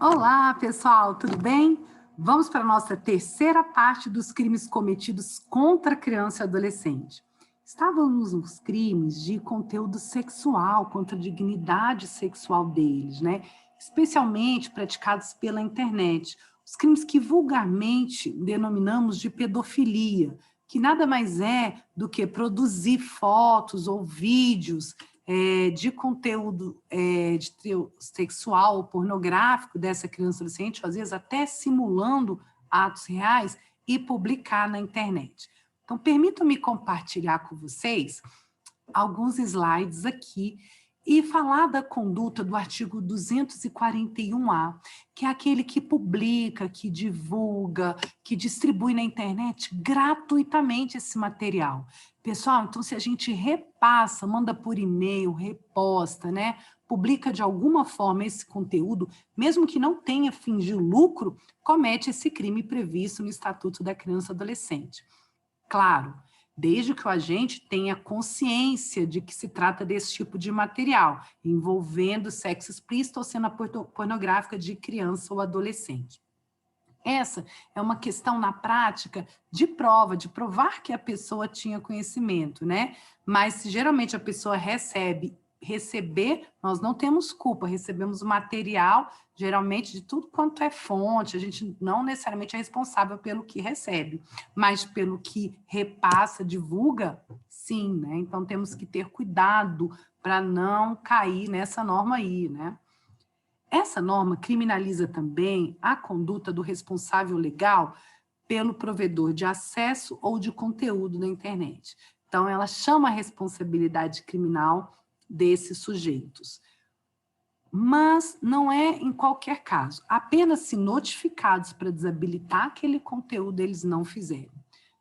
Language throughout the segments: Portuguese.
Olá, pessoal, tudo bem? Vamos para a nossa terceira parte dos crimes cometidos contra criança e adolescente. Estávamos nos crimes de conteúdo sexual, contra a dignidade sexual deles, né? Especialmente praticados pela internet. Os crimes que vulgarmente denominamos de pedofilia, que nada mais é do que produzir fotos ou vídeos de conteúdo sexual ou pornográfico dessa criança ou adolescente, às vezes até simulando atos reais, e publicar na internet. Então, permitam-me compartilhar com vocês alguns slides aqui e falar da conduta do artigo 241A, que é aquele que publica, que divulga, que distribui na internet gratuitamente esse material. Pessoal, então se a gente repassa, manda por e-mail, reposta, né? Publica de alguma forma esse conteúdo, mesmo que não tenha fins de lucro, comete esse crime previsto no Estatuto da Criança e Adolescente. Claro, desde que o agente tenha consciência de que se trata desse tipo de material, envolvendo sexo explícito ou cena pornográfica de criança ou adolescente. Essa é uma questão na prática de prova, de provar que a pessoa tinha conhecimento, né? Mas se geralmente a pessoa receber, nós não temos culpa, recebemos o material, geralmente de tudo quanto é fonte, a gente não necessariamente é responsável pelo que recebe, mas pelo que repassa, divulga, sim, né? Então temos que ter cuidado para não cair nessa norma aí, né? Essa norma criminaliza também a conduta do responsável legal pelo provedor de acesso ou de conteúdo na internet. Então, ela chama a responsabilidade criminal desses sujeitos. Mas não é em qualquer caso. Apenas se notificados para desabilitar aquele conteúdo, eles não fizeram.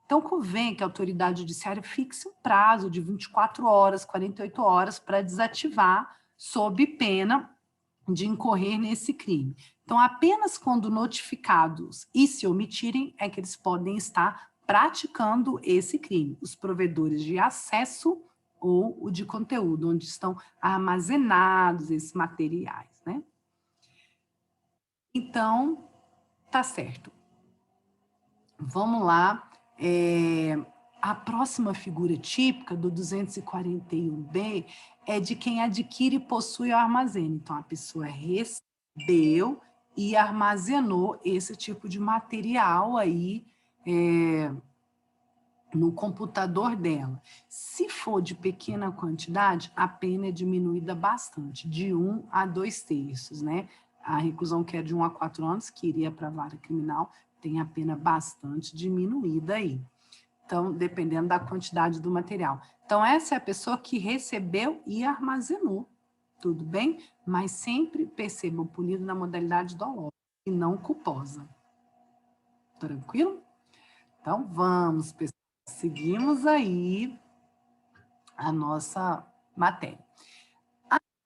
Então, convém que a autoridade judiciária fixe um prazo de 24 horas, 48 horas para desativar, sob pena de incorrer nesse crime. Então, apenas quando notificados e se omitirem é que eles podem estar praticando esse crime. Os provedores de acesso ou o de conteúdo, onde estão armazenados esses materiais, né? Então, tá certo. Vamos lá. A próxima figura típica do 241B é de quem adquire, possui ou armazena. Então, a pessoa recebeu e armazenou esse tipo de material aí no computador dela. Se for de pequena quantidade, a pena é diminuída bastante, de 1 a 2/3, né? A reclusão que é de 1 a 4 anos, que iria para a vara criminal, tem a pena bastante diminuída aí. Então, dependendo da quantidade do material. Então, essa é a pessoa que recebeu e armazenou, tudo bem? Mas sempre percebam, punido na modalidade dolosa e não culposa. Tranquilo? Então, vamos, pessoal. Seguimos aí a nossa matéria.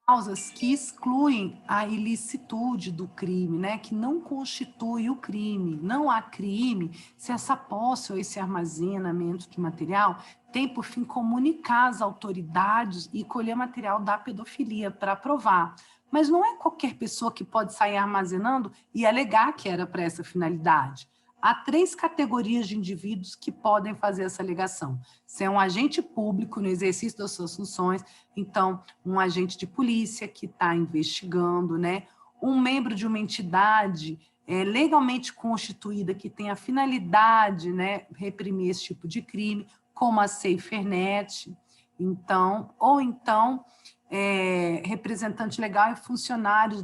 Causas que excluem a ilicitude do crime, né? Que não constitui o crime. Não há crime se essa posse ou esse armazenamento de material tem por fim comunicar às autoridades e colher material da pedofilia para provar. Mas não é qualquer pessoa que pode sair armazenando e alegar que era para essa finalidade. Há 3 categorias de indivíduos que podem fazer essa alegação. Se é um agente público no exercício das suas funções, então, um agente de polícia que está investigando, né? Um membro de uma entidade legalmente constituída que tem a finalidade, né, reprimir esse tipo de crime, como a SaferNet, então, ou então representante legal e funcionários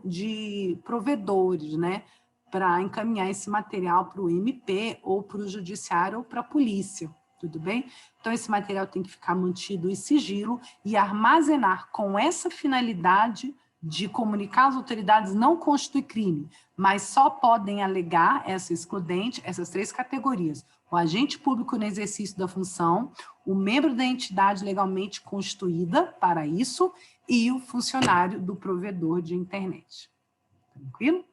de provedores, né, para encaminhar esse material para o MP ou para o judiciário ou para a polícia, tudo bem? Então, esse material tem que ficar mantido em sigilo e armazenar com essa finalidade de comunicar às autoridades não constitui crime, mas só podem alegar essa excludente, essas 3 categorias. O agente público no exercício da função, o membro da entidade legalmente constituída para isso e o funcionário do provedor de internet. Tranquilo?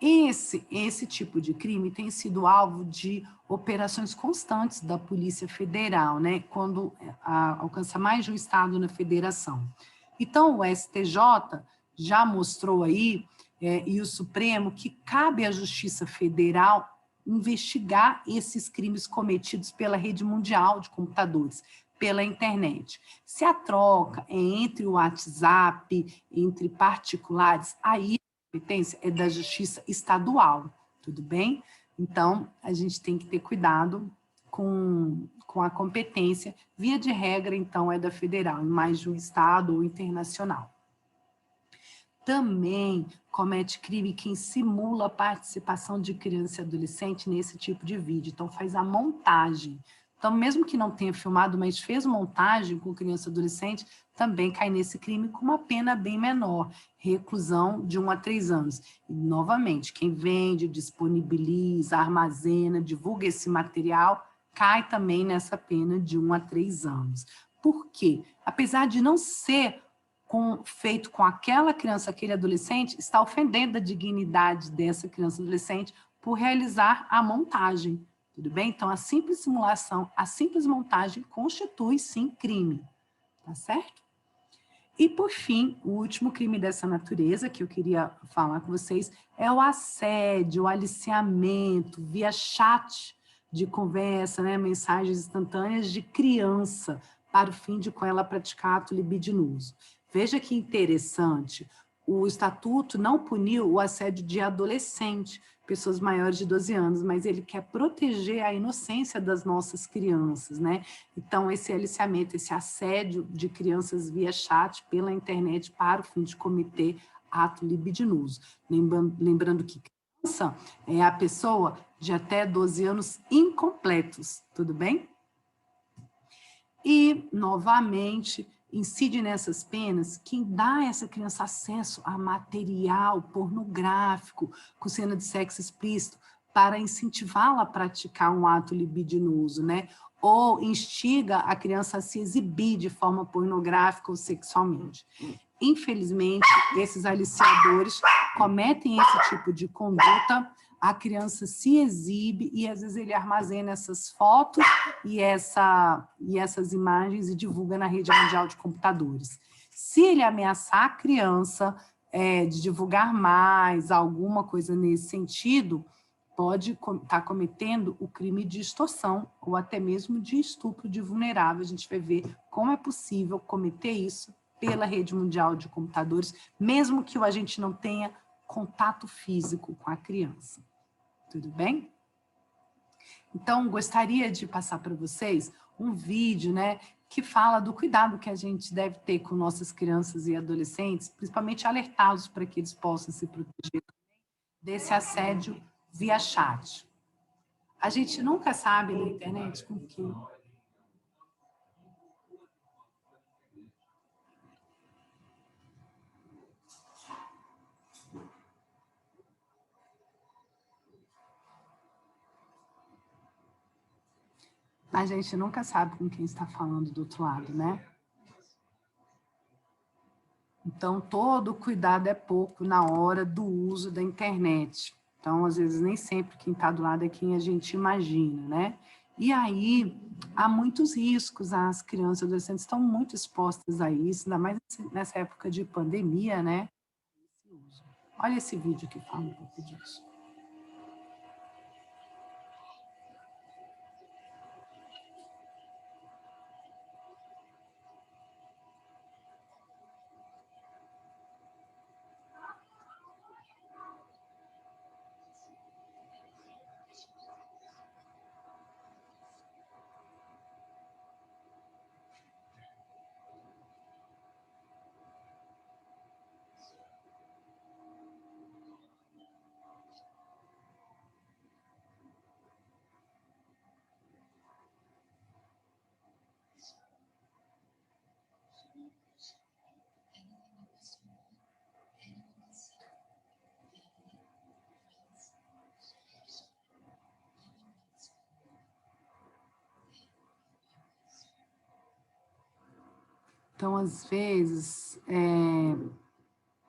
Esse tipo de crime tem sido alvo de operações constantes da Polícia Federal, né, quando alcança mais de um estado na federação. Então, o STJ já mostrou aí e o Supremo que cabe à Justiça Federal investigar esses crimes cometidos pela rede mundial de computadores, pela internet. Se a troca é entre o WhatsApp, entre particulares, aí a competência é da Justiça Estadual, tudo bem? Então, a gente tem que ter cuidado com a competência. Via de regra, então, é da federal, mais de um estado ou internacional. Também comete crime quem simula a participação de criança e adolescente nesse tipo de vídeo. Então, faz a montagem. Então, mesmo que não tenha filmado, mas fez montagem com criança e adolescente, também cai nesse crime com uma pena bem menor, reclusão de 1 a 3 anos. E, novamente, quem vende, disponibiliza, armazena, divulga esse material, cai também nessa pena de 1 a 3 anos. Por quê? Apesar de não ser feito com aquela criança, aquele adolescente, está ofendendo a dignidade dessa criança adolescente por realizar a montagem, tudo bem? Então, a simples simulação, a simples montagem constitui, sim, crime, tá certo? E, por fim, o último crime dessa natureza que eu queria falar com vocês é o assédio, o aliciamento via chat de conversa, né, mensagens instantâneas de criança, para o fim de com ela praticar ato libidinoso. Veja que interessante, o Estatuto não puniu o assédio de adolescente, pessoas maiores de 12 anos, mas ele quer proteger a inocência das nossas crianças, né? Então, esse aliciamento, esse assédio de crianças via chat, pela internet, para o fim de cometer ato libidinoso. Lembrando que criança é a pessoa de até 12 anos incompletos, tudo bem? E, novamente, incide nessas penas quem dá a essa criança acesso a material pornográfico, com cena de sexo explícito, para incentivá-la a praticar um ato libidinoso, né? Ou instiga a criança a se exibir de forma pornográfica ou sexualmente. Infelizmente, esses aliciadores cometem esse tipo de conduta, a criança se exibe e, às vezes, ele armazena essas fotos e essas imagens e divulga na rede mundial de computadores. Se ele ameaçar a criança de divulgar mais, alguma coisa nesse sentido, pode estar cometendo o crime de extorsão ou até mesmo de estupro de vulnerável. A gente vai ver como é possível cometer isso pela rede mundial de computadores, mesmo que o agente não tenha contato físico com a criança. Tudo bem? Então, gostaria de passar para vocês um vídeo, né, que fala do cuidado que a gente deve ter com nossas crianças e adolescentes, principalmente alertá-los para que eles possam se proteger desse assédio via chat. A gente nunca sabe na internet com quem... A gente nunca sabe com quem está falando do outro lado, né? Então, todo cuidado é pouco na hora do uso da internet. Então, às vezes, nem sempre quem está do lado é quem a gente imagina, né? E aí, há muitos riscos, as crianças e adolescentes estão muito expostas a isso, ainda mais nessa época de pandemia, né? Olha esse vídeo que fala um pouco disso. Então, às vezes,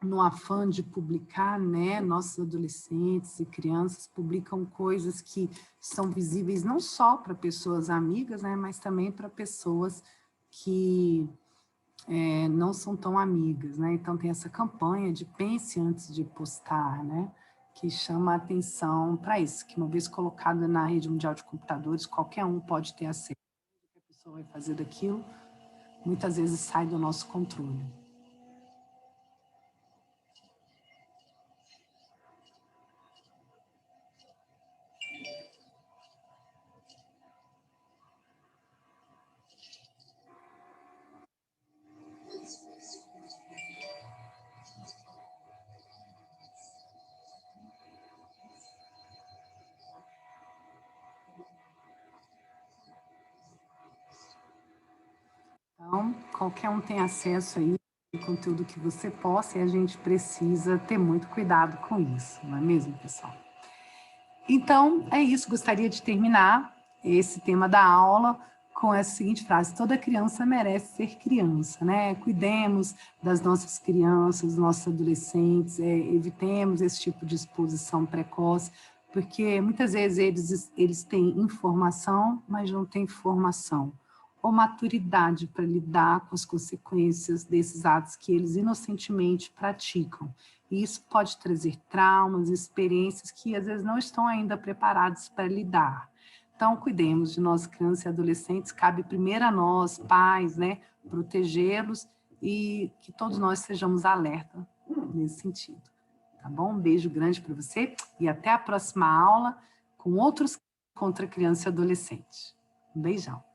no afã de publicar, né, nossos adolescentes e crianças publicam coisas que são visíveis não só para pessoas amigas, né, mas também para pessoas que não são tão amigas, né? Então tem essa campanha de pense antes de postar, né? Que chama a atenção para isso, que uma vez colocado na rede mundial de computadores, qualquer um pode ter acesso. O que a pessoa vai fazer daquilo, muitas vezes sai do nosso controle. Então, qualquer um tem acesso aí ao conteúdo que você possa e a gente precisa ter muito cuidado com isso, não é mesmo, pessoal? Então, é isso. Gostaria de terminar esse tema da aula com essa seguinte frase: toda criança merece ser criança, né? Cuidemos das nossas crianças, dos nossos adolescentes, evitemos esse tipo de exposição precoce, porque muitas vezes eles têm informação, mas não têm formação ou maturidade para lidar com as consequências desses atos que eles inocentemente praticam. E isso pode trazer traumas, experiências que às vezes não estão ainda preparados para lidar. Então, cuidemos de nossas crianças e adolescentes, cabe primeiro a nós, pais, né, protegê-los e que todos nós sejamos alerta nesse sentido. Tá bom? Um beijo grande para você e até a próxima aula com outros contra criança e adolescente. Um beijão.